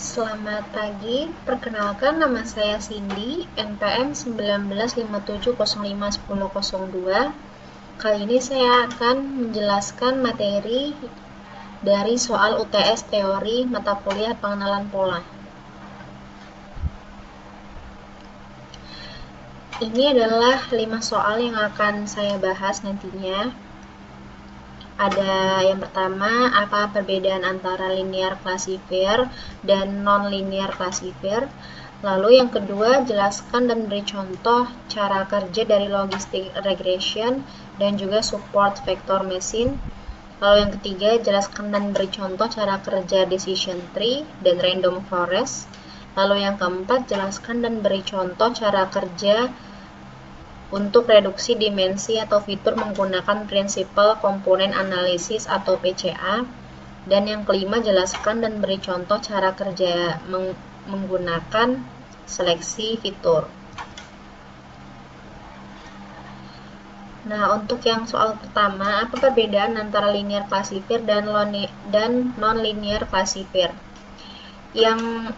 Selamat pagi, perkenalkan nama saya Cindy, NPM 1957051002. Kali ini saya akan menjelaskan materi dari soal UTS teori mata kuliah pengenalan pola. Ini adalah 5 soal yang akan saya bahas nantinya. Ada yang pertama, apa perbedaan antara linear classifier dan non-linear classifier. Lalu yang kedua, jelaskan dan beri contoh cara kerja dari logistic regression dan juga support vector machine. Lalu yang ketiga, jelaskan dan beri contoh cara kerja decision tree dan random forest. Lalu yang keempat, jelaskan dan beri contoh cara kerja untuk reduksi dimensi atau fitur menggunakan prinsipal komponen analisis atau PCA. Dan yang kelima, jelaskan dan beri contoh cara kerja menggunakan seleksi fitur. Nah, untuk yang soal pertama, apa perbedaan antara linear classifier dan non-linear classifier? Yang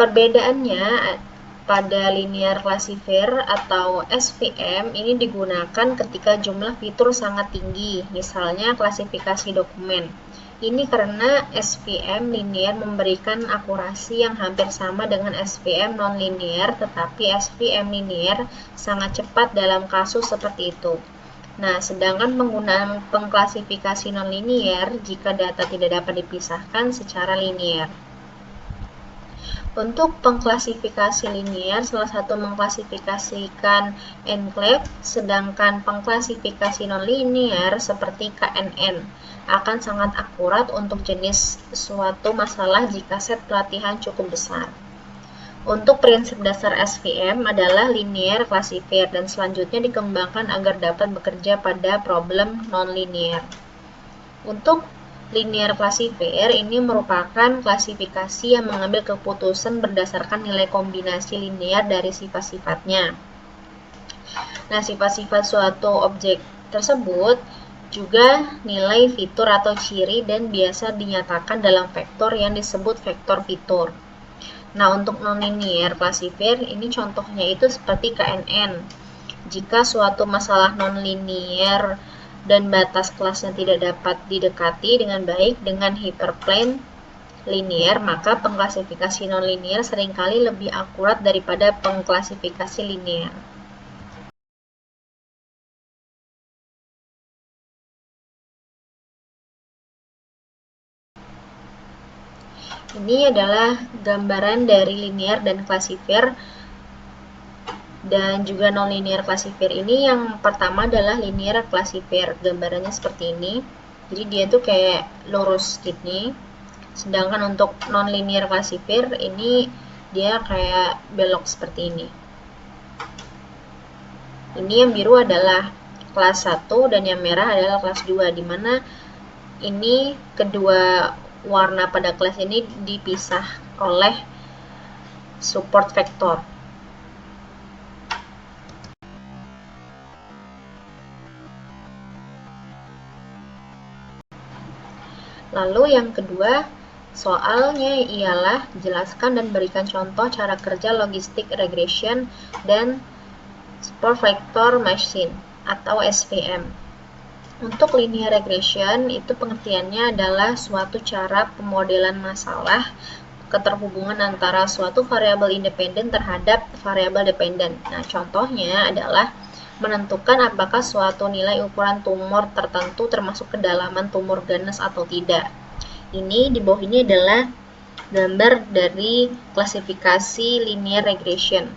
perbedaannya pada linear classifier atau SVM ini digunakan ketika jumlah fitur sangat tinggi, misalnya klasifikasi dokumen. Ini karena SVM linear memberikan akurasi yang hampir sama dengan SVM non-linear, tetapi SVM linear sangat cepat dalam kasus seperti itu. Nah, sedangkan penggunaan pengklasifikasi non-linear jika data tidak dapat dipisahkan secara linear. Untuk pengklasifikasi linear, salah satu mengklasifikasikan enclave, sedangkan pengklasifikasi non-linear seperti KNN akan sangat akurat untuk jenis suatu masalah jika set pelatihan cukup besar. Untuk prinsip dasar SVM adalah linear classifier dan selanjutnya dikembangkan agar dapat bekerja pada problem non-linear. Untuk linear classifier ini merupakan klasifikasi yang mengambil keputusan berdasarkan nilai kombinasi linear dari sifat-sifatnya. Nah, sifat-sifat suatu objek tersebut juga nilai fitur atau ciri dan biasa dinyatakan dalam vektor yang disebut vektor fitur. Nah, untuk non-linear classifier ini contohnya itu seperti KNN. Jika suatu masalah non-linear dan batas kelasnya tidak dapat didekati dengan baik dengan hyperplane linear, maka pengklasifikasi non-linear seringkali lebih akurat daripada pengklasifikasi linear. Ini adalah gambaran dari linear dan classifier dan juga non-linear classifier. Ini yang pertama adalah linear classifier, gambarannya seperti ini. Jadi dia tuh kayak lurus gini. Sedangkan untuk non-linear classifier ini dia kayak belok seperti ini. Ini yang biru adalah kelas 1 dan yang merah adalah kelas 2, di mana ini kedua warna pada kelas ini dipisah oleh support vector. Lalu yang kedua, soalnya ialah jelaskan dan berikan contoh cara kerja logistic regression dan support vector machine atau SVM. Untuk linear regression itu pengertiannya adalah suatu cara pemodelan masalah keterhubungan antara suatu variabel independen terhadap variabel dependen. Nah, contohnya adalah menentukan apakah suatu nilai ukuran tumor tertentu termasuk kedalaman tumor ganas atau tidak. Ini di bawah ini adalah gambar dari klasifikasi linear regression.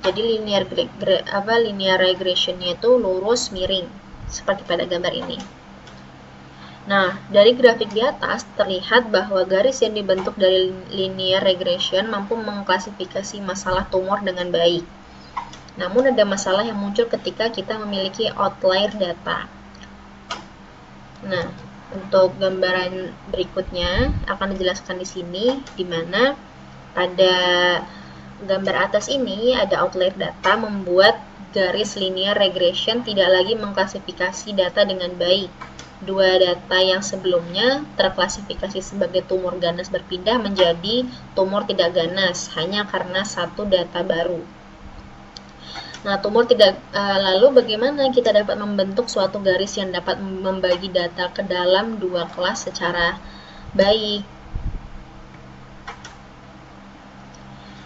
Jadi linear regressionnya itu lurus miring seperti pada gambar ini. Nah, dari grafik di atas terlihat bahwa garis yang dibentuk dari linear regression mampu mengklasifikasi masalah tumor dengan baik. Namun ada masalah yang muncul ketika kita memiliki outlier data. Nah, untuk gambaran berikutnya akan dijelaskan di sini, di mana pada gambar atas ini ada outlier data membuat garis linear regression tidak lagi mengklasifikasi data dengan baik. dua data yang sebelumnya terklasifikasi sebagai tumor ganas berpindah menjadi tumor tidak ganas hanya karena satu data baru. Nah, lalu bagaimana kita dapat membentuk suatu garis yang dapat membagi data ke dalam dua kelas secara baik?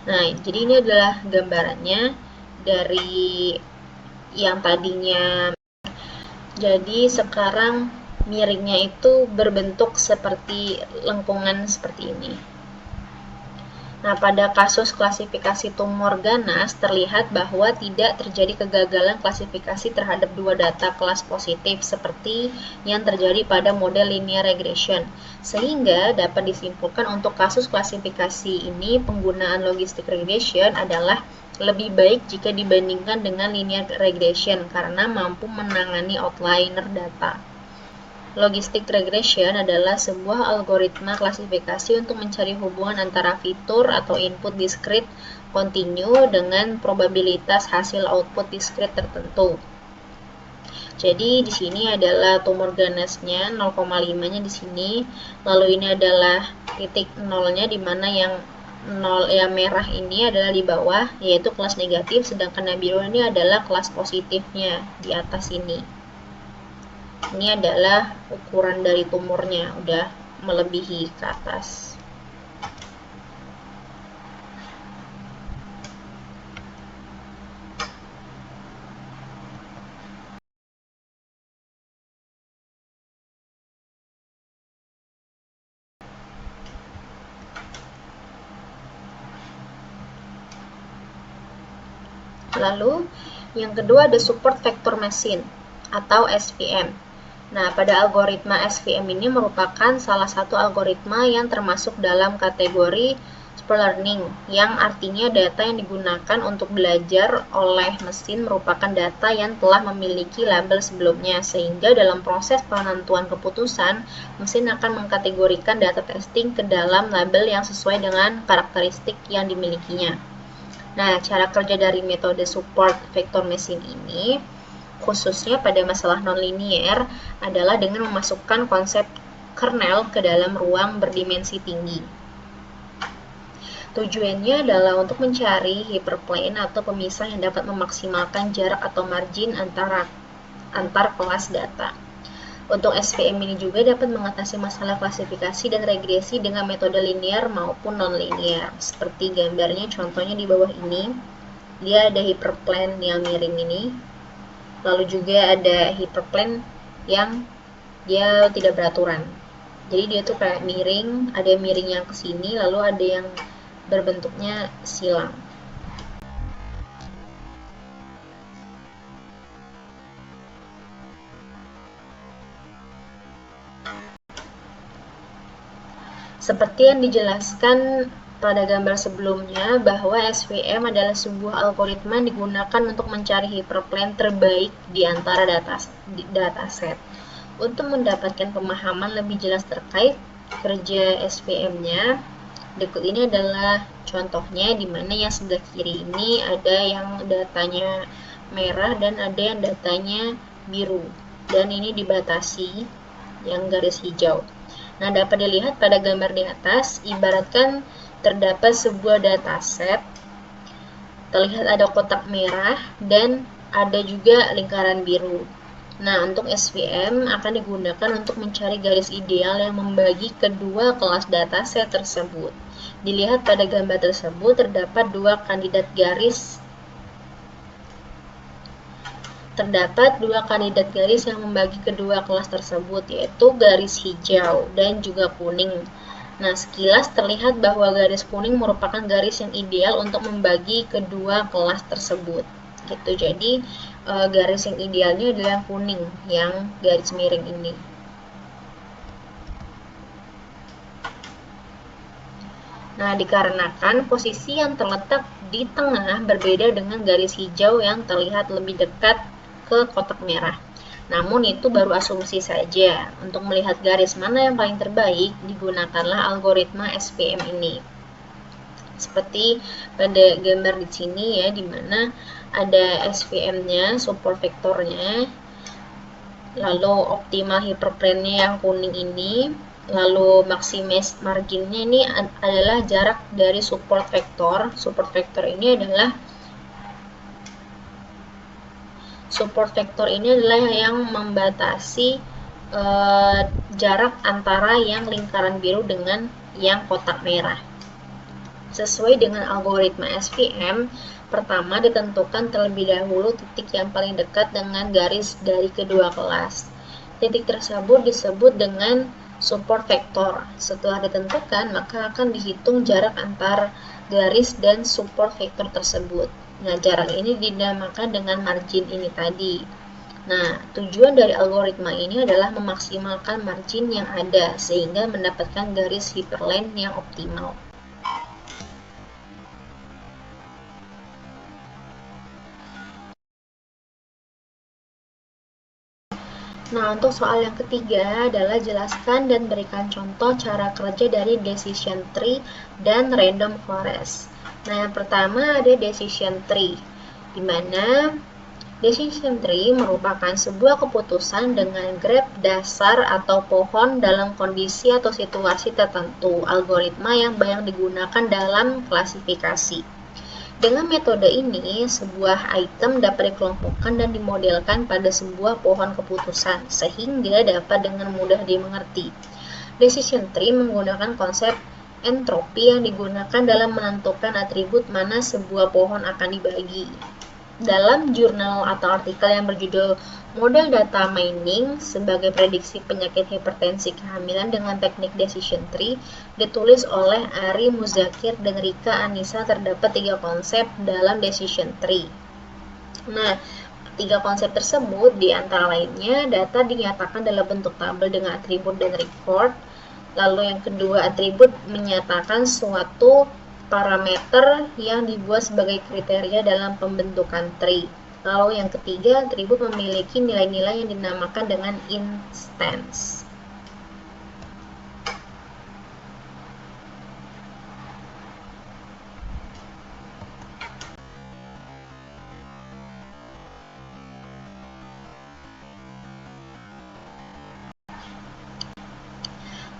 Nah, jadi ini adalah gambarannya dari yang tadinya. Jadi sekarang miringnya itu berbentuk seperti lengkungan seperti ini. Nah, pada kasus klasifikasi tumor ganas terlihat bahwa tidak terjadi kegagalan klasifikasi terhadap dua data kelas positif seperti yang terjadi pada model linear regression. Sehingga dapat disimpulkan untuk kasus klasifikasi ini penggunaan logistic regression adalah lebih baik jika dibandingkan dengan linear regression karena mampu menangani outliner data. Logistic regression adalah sebuah algoritma klasifikasi untuk mencari hubungan antara fitur atau input discrete kontinu dengan probabilitas hasil output discrete tertentu. Jadi di sini adalah tumor ganasnya 0,5-nya di sini, lalu ini adalah titik nolnya di mana yang merah ini adalah di bawah yaitu kelas negatif, sedangkan yang biru ini adalah kelas positifnya di atas ini. Ini adalah ukuran dari tumornya, udah melebihi ke atas. Lalu, yang kedua ada support vector machine atau SVM. Nah, pada algoritma SVM ini merupakan salah satu algoritma yang termasuk dalam kategori super learning, yang artinya data yang digunakan untuk belajar oleh mesin merupakan data yang telah memiliki label sebelumnya, sehingga dalam proses penentuan keputusan, mesin akan mengkategorikan data testing ke dalam label yang sesuai dengan karakteristik yang dimilikinya. Nah, cara kerja dari metode support vector machine ini khususnya pada masalah nonlinear adalah dengan memasukkan konsep kernel ke dalam ruang berdimensi tinggi. Tujuannya adalah untuk mencari hyperplane atau pemisah yang dapat memaksimalkan jarak atau margin antar kelas data. Untuk SVM ini juga dapat mengatasi masalah klasifikasi dan regresi dengan metode linear maupun nonlinear. Seperti gambarnya contohnya di bawah ini, dia ada hyperplane yang miring ini. Lalu juga ada hyperplane yang dia tidak beraturan. Jadi dia tuh kayak miring, ada miring yang ke sini, lalu ada yang berbentuknya silang. Seperti yang dijelaskan pada gambar sebelumnya, bahwa SVM adalah sebuah algoritma yang digunakan untuk mencari hyperplane terbaik di antara dataset. Untuk mendapatkan pemahaman lebih jelas terkait kerja SVM-nya, berikut ini adalah contohnya, di mana yang sebelah kiri ini ada yang datanya merah dan ada yang datanya biru, dan ini dibatasi yang garis hijau. Nah, dapat dilihat pada gambar di atas, ibaratkan terdapat sebuah dataset, terlihat ada kotak merah dan ada juga lingkaran biru. Nah, untuk SVM akan digunakan untuk mencari garis ideal yang membagi kedua kelas dataset tersebut. Dilihat pada gambar tersebut terdapat dua kandidat garis yang membagi kedua kelas tersebut, yaitu garis hijau dan juga kuning. Nah, sekilas terlihat bahwa garis kuning merupakan garis yang ideal untuk membagi kedua kelas tersebut. Gitu. Jadi, garis yang idealnya adalah yang kuning, yang garis miring ini. Nah, dikarenakan posisi yang terletak di tengah berbeda dengan garis hijau yang terlihat lebih dekat ke kotak merah. Namun itu baru asumsi saja. Untuk melihat garis mana yang paling terbaik, digunakanlah algoritma SVM ini. Seperti pada gambar di sini ya, di mana ada SVM-nya, support vektornya. lalu optimal hyperplane-nya yang kuning ini, lalu maximize marginnya ini adalah jarak dari support vector. Support vector ini adalah yang membatasi jarak antara yang lingkaran biru dengan yang kotak merah. Sesuai dengan algoritma SVM, pertama ditentukan terlebih dahulu titik yang paling dekat dengan garis dari kedua kelas. Titik tersebut disebut dengan support vector. Setelah ditentukan, maka akan dihitung jarak antar garis dan support vector tersebut. Nah, jarak ini dinamakan dengan margin ini tadi. Nah, tujuan dari algoritma ini adalah memaksimalkan margin yang ada sehingga mendapatkan garis hyperplane yang optimal. Nah, untuk soal yang ketiga adalah jelaskan dan berikan contoh cara kerja dari decision tree dan random forest. Nah, yang pertama ada decision tree, di mana decision tree merupakan sebuah keputusan dengan graf dasar atau pohon dalam kondisi atau situasi tertentu, algoritma yang banyak digunakan dalam klasifikasi. Dengan metode ini, sebuah item dapat dikelompokkan dan dimodelkan pada sebuah pohon keputusan, sehingga dapat dengan mudah dimengerti. Decision tree menggunakan konsep entropi yang digunakan dalam menentukan atribut mana sebuah pohon akan dibagi. Dalam jurnal atau artikel yang berjudul Model Data Mining sebagai prediksi penyakit hipertensi kehamilan dengan teknik decision tree, ditulis oleh Ari Muzakir dan Rika Anissa, terdapat 3 konsep dalam decision tree. Nah, 3 konsep tersebut di antara lainnya data dinyatakan dalam bentuk tabel dengan atribut dan record. Lalu yang kedua, atribut menyatakan suatu parameter yang dibuat sebagai kriteria dalam pembentukan tree. Lalu yang ketiga, atribut memiliki nilai-nilai yang dinamakan dengan instance.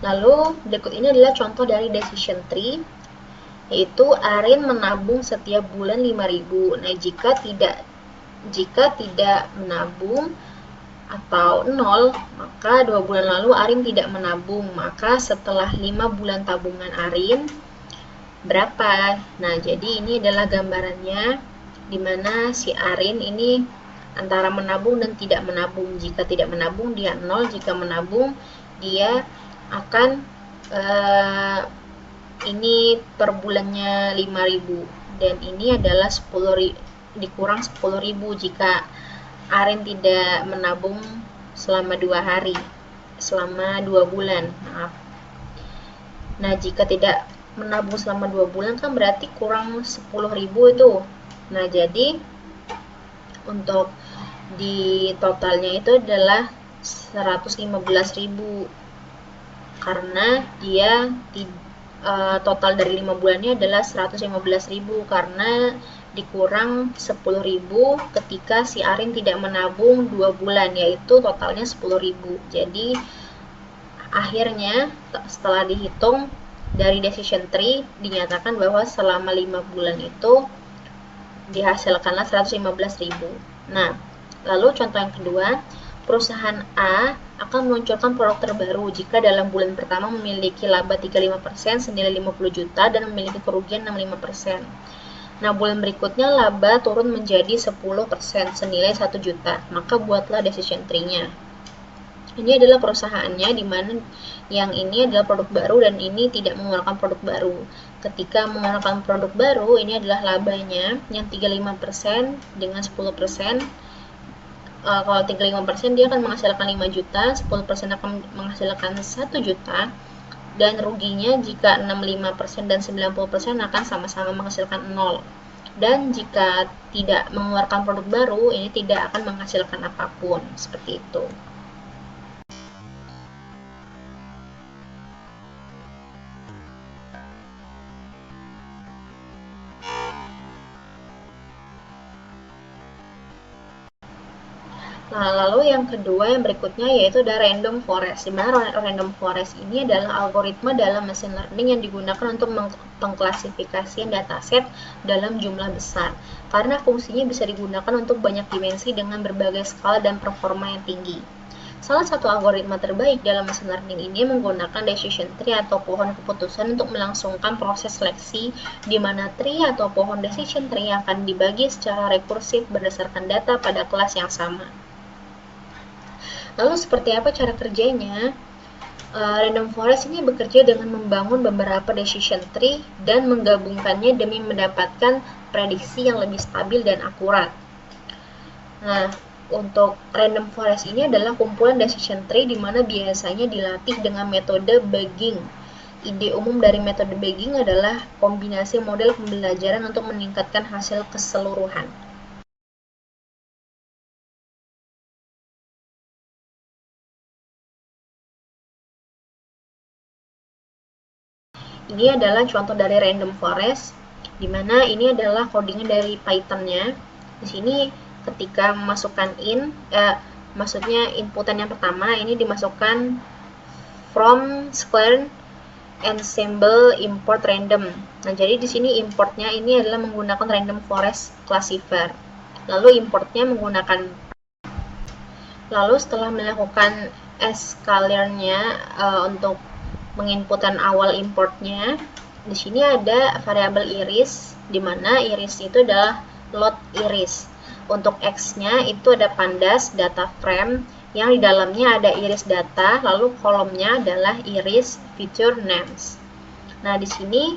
Lalu berikut ini adalah contoh dari decision tree, yaitu Arin menabung setiap bulan 5.000. Nah, jika tidak menabung atau 0, maka 2 bulan lalu Arin tidak menabung. Maka setelah 5 bulan tabungan Arin berapa? Nah, jadi ini adalah gambarannya, di mana si Arin ini antara menabung dan tidak menabung. Jika tidak menabung dia 0, jika menabung dia akan ini per bulannya 5.000, dan ini adalah 10 dikurang 10.000 jika Arin tidak menabung selama 2 hari, selama 2 bulan, maaf. Nah, jika tidak menabung selama 2 bulan kan berarti kurang 10.000 itu. Nah, jadi untuk di totalnya itu adalah 115.000, karena dia total dari 5 bulannya adalah 115.000 karena dikurang 10.000 ketika si Arin tidak menabung 2 bulan, yaitu totalnya 10.000. Jadi akhirnya setelah dihitung dari decision tree dinyatakan bahwa selama 5 bulan itu dihasilkanlah 115.000. Nah, lalu contoh yang kedua, perusahaan A akan meluncurkan produk terbaru jika dalam bulan pertama memiliki laba 35% senilai 50 juta dan memiliki kerugian 65%. Nah, bulan berikutnya laba turun menjadi 10% senilai 1 juta. Maka buatlah decision tree-nya. Ini adalah perusahaannya, di mana yang ini adalah produk baru dan ini tidak mengeluarkan produk baru. Ketika mengeluarkan produk baru, ini adalah labanya yang 35% dengan 10%. Kalau 35% dia akan menghasilkan 5 juta, 10% akan menghasilkan 1 juta, dan ruginya jika 65% dan 90% akan sama-sama menghasilkan 0. Dan jika tidak mengeluarkan produk baru, ini tidak akan menghasilkan apapun, seperti itu. Nah, lalu yang kedua yang berikutnya yaitu ada random forest. Di mana random forest ini adalah algoritma dalam machine learning yang digunakan untuk mengklasifikasi dataset dalam jumlah besar. Karena fungsinya bisa digunakan untuk banyak dimensi dengan berbagai skala dan performa yang tinggi. Salah satu algoritma terbaik dalam machine learning ini menggunakan decision tree atau pohon keputusan untuk melangsungkan proses seleksi, di mana tree atau pohon decision tree akan dibagi secara rekursif berdasarkan data pada kelas yang sama. Lalu seperti apa cara kerjanya? Random forest ini bekerja dengan membangun beberapa decision tree dan menggabungkannya demi mendapatkan prediksi yang lebih stabil dan akurat. Nah, untuk random forest ini adalah kumpulan decision tree di mana biasanya dilatih dengan metode bagging. Ide umum dari metode bagging adalah kombinasi model pembelajaran untuk meningkatkan hasil keseluruhan. Ini adalah contoh dari random forest, di mana ini adalah codingnya dari Python-nya. Di sini ketika memasukkan maksudnya inputan yang pertama ini dimasukkan from square ensemble import random. Nah, jadi di sini importnya ini adalah menggunakan random forest classifier. Lalu importnya menggunakan setelah melakukan escalarnya untuk menginputkan awal importnya, di sini ada variabel iris, di mana iris itu adalah load iris. Untuk x-nya itu ada pandas data frame yang di dalamnya ada iris data, lalu kolomnya adalah iris feature names. Nah, di sini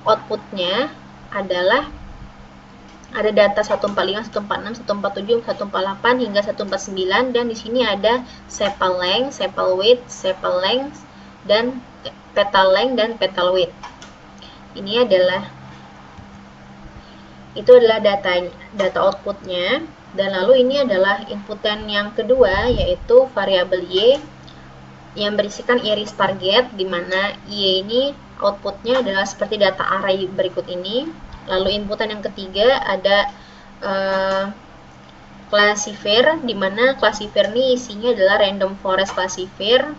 outputnya adalah ada data 145, 146, 147, 148 hingga 149, dan di sini ada sepal length, sepal width, sepal length, dan petal length dan petal width. Ini adalah data outputnya, dan lalu ini adalah inputan yang kedua yaitu variabel y yang berisikan iris target, di mana y ini outputnya adalah seperti data array berikut ini. Lalu inputan yang ketiga ada classifier, di mana classifier ini isinya adalah random forest classifier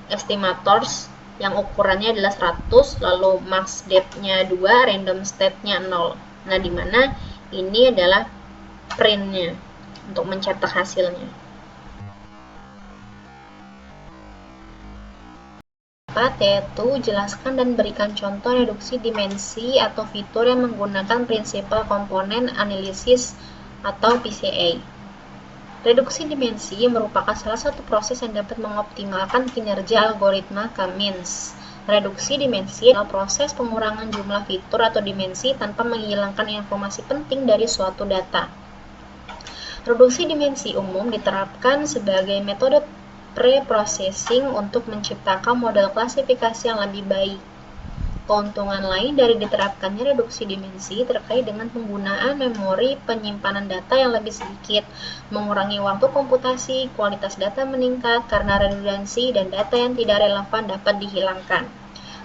estimators yang ukurannya adalah 100, lalu max depth-nya 2, random state-nya 0. Nah, di mana ini adalah print-nya untuk mencetak hasilnya. Yaitu jelaskan dan berikan contoh reduksi dimensi atau fitur yang menggunakan prinsipal komponen analisis atau PCA. Reduksi dimensi merupakan salah satu proses yang dapat mengoptimalkan kinerja algoritma K-means. Reduksi dimensi adalah proses pengurangan jumlah fitur atau dimensi tanpa menghilangkan informasi penting dari suatu data. Reduksi dimensi umum diterapkan sebagai metode pre-processing untuk menciptakan model klasifikasi yang lebih baik. Keuntungan lain dari diterapkannya reduksi dimensi terkait dengan penggunaan memori penyimpanan data yang lebih sedikit, mengurangi waktu komputasi, kualitas data meningkat karena redundansi, dan data yang tidak relevan dapat dihilangkan.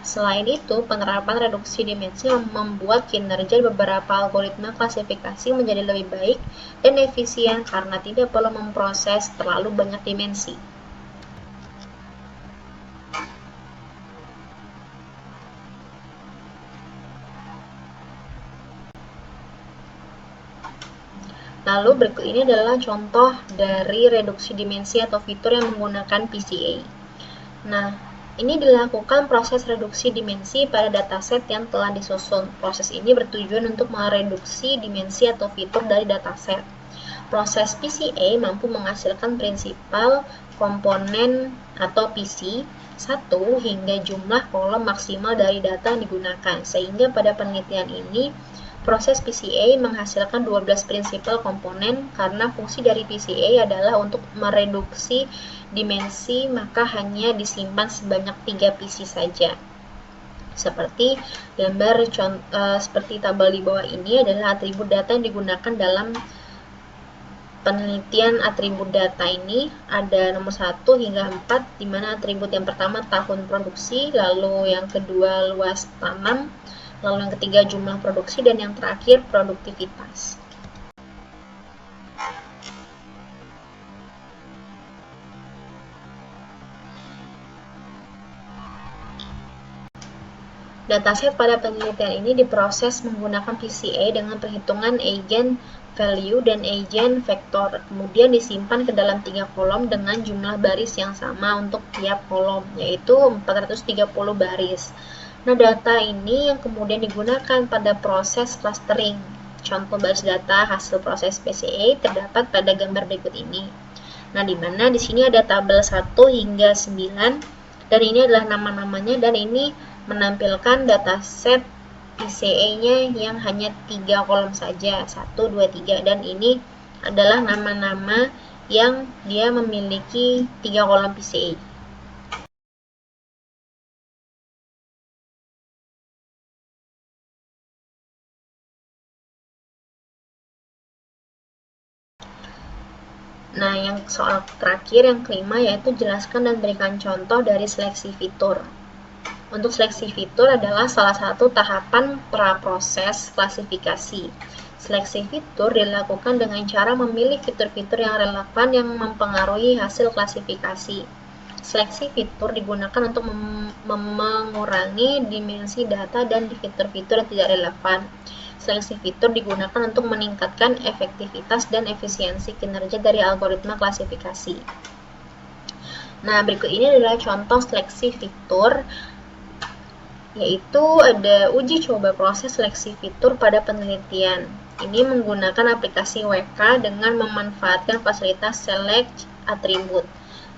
Selain itu, penerapan reduksi dimensi membuat kinerja beberapa algoritma klasifikasi menjadi lebih baik dan efisien karena tidak perlu memproses terlalu banyak dimensi. Lalu berikut ini adalah contoh dari reduksi dimensi atau fitur yang menggunakan PCA. Nah, ini dilakukan proses reduksi dimensi pada dataset yang telah disusun. Proses ini bertujuan untuk mereduksi dimensi atau fitur dari dataset. Proses PCA mampu menghasilkan prinsipal komponen atau PC 1 hingga jumlah kolom maksimal dari data yang digunakan, sehingga pada penelitian ini proses PCA menghasilkan 12 prinsipal komponen. Karena fungsi dari PCA adalah untuk mereduksi dimensi, maka hanya disimpan sebanyak 3 PC saja. Seperti gambar seperti tabel di bawah ini adalah atribut data yang digunakan dalam penelitian atribut data ini. Ada nomor 1 hingga 4, di mana atribut yang pertama tahun produksi, lalu yang kedua luas tanam, lalu yang ketiga jumlah produksi, dan yang terakhir produktivitas. Dataset pada penelitian ini diproses menggunakan PCA dengan perhitungan eigen value dan eigen vektor, kemudian disimpan ke dalam 3 kolom dengan jumlah baris yang sama untuk tiap kolom, yaitu 430 baris. Nah, data ini yang kemudian digunakan pada proses clustering. Contoh baris data hasil proses PCA terdapat pada gambar berikut ini. Nah, di mana di sini ada tabel 1 hingga 9, dan ini adalah nama-namanya, dan ini menampilkan dataset PCA-nya yang hanya 3 kolom saja, 1, 2, 3, dan ini adalah nama-nama yang dia memiliki 3 kolom PCA. Nah, yang soal terakhir, yang kelima, yaitu jelaskan dan berikan contoh dari seleksi fitur. Untuk seleksi fitur adalah salah satu tahapan pra-proses klasifikasi. Seleksi fitur dilakukan dengan cara memilih fitur-fitur yang relevan yang mempengaruhi hasil klasifikasi. Seleksi fitur digunakan untuk mengurangi dimensi data dan fitur-fitur yang tidak relevan. Seleksi fitur digunakan untuk meningkatkan efektivitas dan efisiensi kinerja dari algoritma klasifikasi. Nah, berikut ini adalah contoh seleksi fitur, yaitu ada uji coba proses seleksi fitur pada penelitian. Ini menggunakan aplikasi WK dengan memanfaatkan fasilitas select attribute.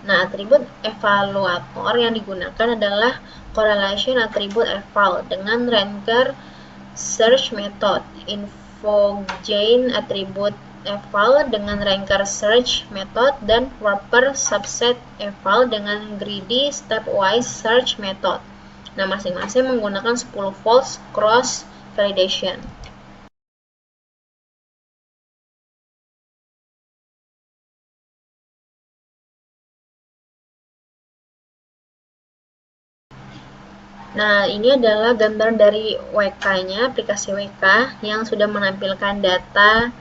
Nah, atribut evaluator yang digunakan adalah correlation attribute eval dengan ranker search method, infogain attribute eval dengan ranker search method, dan wrapper subset eval dengan greedy stepwise search method. Nah, masing-masing menggunakan 10 false cross validation. Nah, ini adalah gambar dari WK-nya, aplikasi WK yang sudah menampilkan data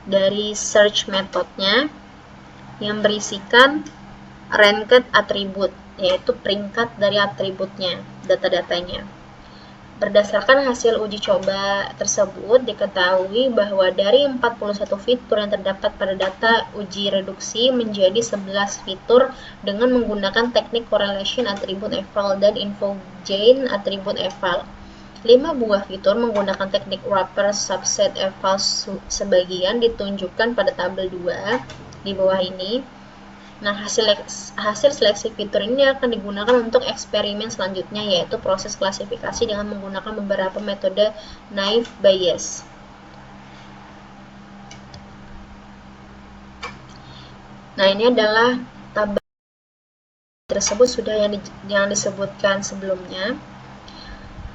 dari search methodnya yang berisikan ranked attribute, yaitu peringkat dari atributnya, data-datanya. Berdasarkan hasil uji coba tersebut, diketahui bahwa dari 41 fitur yang terdapat pada data uji reduksi menjadi 11 fitur dengan menggunakan teknik correlation attribute eval dan infogain attribute eval. 5 buah fitur menggunakan teknik wrapper subset eval sebagian ditunjukkan pada tabel 2 di bawah ini. Nah, hasil seleksi fitur ini akan digunakan untuk eksperimen selanjutnya, yaitu proses klasifikasi dengan menggunakan beberapa metode naive Bayes. Nah, ini adalah tabel tersebut sudah yang disebutkan sebelumnya.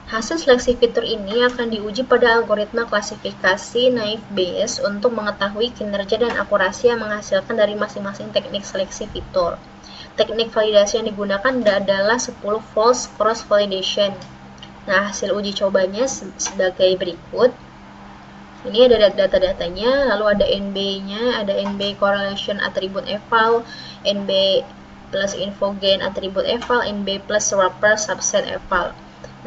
Hasil seleksi fitur ini akan diuji pada algoritma klasifikasi naive Bayes untuk mengetahui kinerja dan akurasi yang menghasilkan dari masing-masing teknik seleksi fitur. Teknik validasi yang digunakan adalah 10 false cross validation. Nah, hasil uji cobanya sebagai berikut. Ini ada data-datanya, lalu ada NB-nya, ada NB correlation attribute eval, NB plus infogain attribute eval, NB plus wrapper subset eval.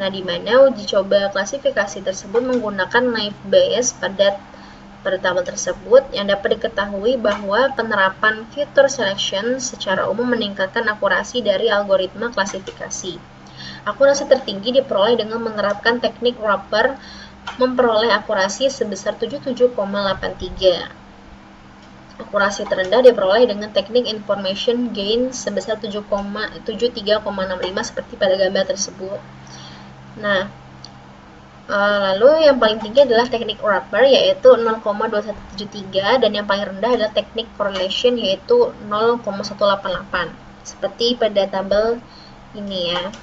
Nah, di mana uji coba klasifikasi tersebut menggunakan naive Bayes pada tabel tersebut, yang dapat diketahui bahwa penerapan fitur selection secara umum meningkatkan akurasi dari algoritma klasifikasi. Akurasi tertinggi diperoleh dengan menerapkan teknik wrapper, memperoleh akurasi sebesar 77,83. Akurasi terendah diperoleh dengan teknik information gain sebesar 73,65 seperti pada gambar tersebut. Nah, lalu yang paling tinggi adalah teknik wrapper, yaitu 0,2173, dan yang paling rendah adalah teknik correlation, yaitu 0,188 seperti pada tabel ini ya.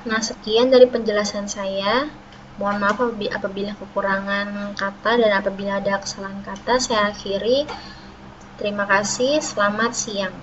Nah, sekian dari penjelasan saya. Mohon maaf apabila kekurangan kata dan apabila ada kesalahan kata. Saya akhiri. Terima kasih. Selamat siang.